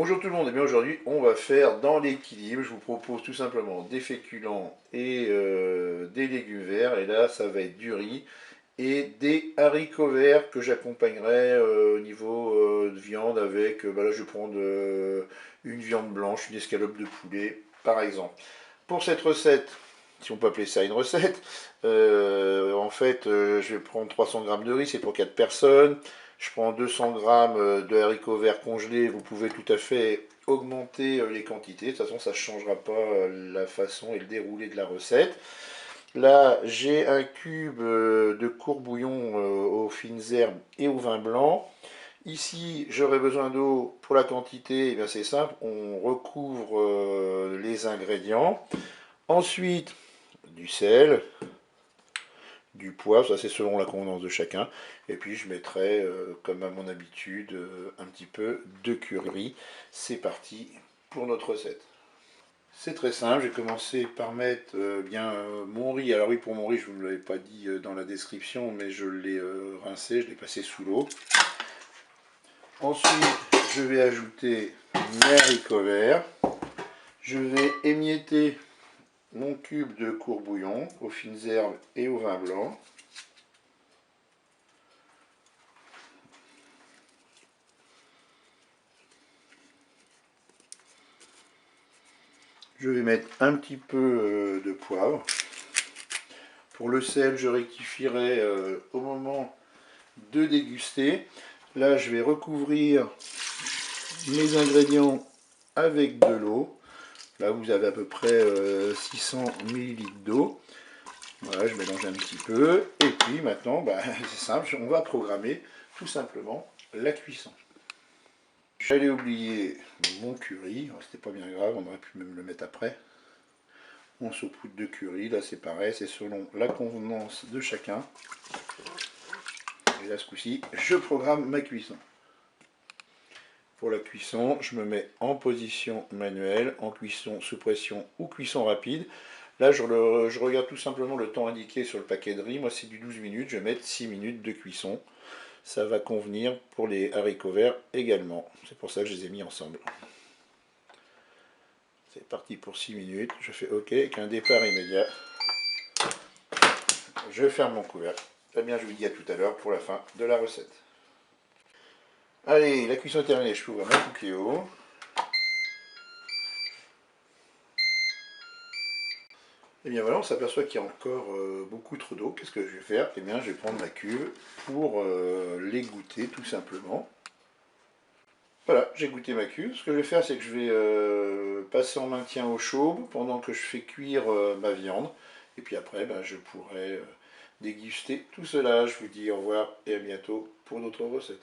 Bonjour tout le monde, et bien aujourd'hui on va faire dans l'équilibre. Je vous propose tout simplement des féculents et des légumes verts, et là ça va être du riz et des haricots verts que j'accompagnerai au niveau de viande avec, là je vais prendre une viande blanche, une escalope de poulet par exemple. Pour cette recette, si on peut appeler ça une recette, je vais prendre 300 g de riz, c'est pour 4 personnes. Je prends 200 g de haricots verts congelés. Vous pouvez tout à fait augmenter les quantités. De toute façon, ça ne changera pas la façon et le déroulé de la recette. Là, j'ai un cube de courbouillon aux fines herbes et au vin blanc. Ici, j'aurai besoin d'eau pour la quantité. Eh c'est simple, on recouvre les ingrédients. Ensuite, du sel, du poivre, ça c'est selon la convenance de chacun. Et puis je mettrai, comme à mon habitude, un petit peu de curry. C'est parti pour notre recette. C'est très simple, j'ai commencé par mettre mon riz. Alors oui, pour mon riz, je ne vous l'avais pas dit dans la description, mais je l'ai rincé, je l'ai passé sous l'eau. Ensuite, je vais ajouter mes haricots verts. Je vais émietter mon cube de courbouillon aux fines herbes et au vin blanc. Je vais mettre un petit peu de poivre. Pour le sel, je rectifierai au moment de déguster. Là, je vais recouvrir mes ingrédients avec de l'eau. Là, vous avez à peu près 600 ml d'eau. Voilà, je mélange un petit peu. Et puis maintenant, c'est simple, on va programmer tout simplement la cuisson. J'allais oublier mon curry, c'était pas bien grave, on aurait pu même le mettre après. On saupoudre de curry, là c'est pareil, c'est selon la convenance de chacun. Et là ce coup-ci, je programme ma cuisson. Pour la cuisson, je me mets en position manuelle, en cuisson sous pression ou cuisson rapide. Là je regarde tout simplement le temps indiqué sur le paquet de riz, moi c'est du 12 minutes, je vais mettre 6 minutes de cuisson. Ça va convenir pour les haricots verts également, c'est pour ça que je les ai mis ensemble. C'est parti pour 6 minutes, je fais OK avec un départ immédiat. Je ferme mon couvercle. Eh bien, je vous dis à tout à l'heure pour la fin de la recette. Allez, la cuisson est terminée, je ouvre mon cookéo. Et bien voilà, on s'aperçoit qu'il y a encore beaucoup trop d'eau. Qu'est-ce que je vais faire? Eh bien, je vais prendre ma cuve pour l'égoutter tout simplement. Voilà, j'ai goûté ma cuve. Ce que je vais faire, c'est que je vais passer en maintien au chaud pendant que je fais cuire ma viande. Et puis après, je pourrai déguster tout cela. Je vous dis au revoir et à bientôt pour d'autres recettes.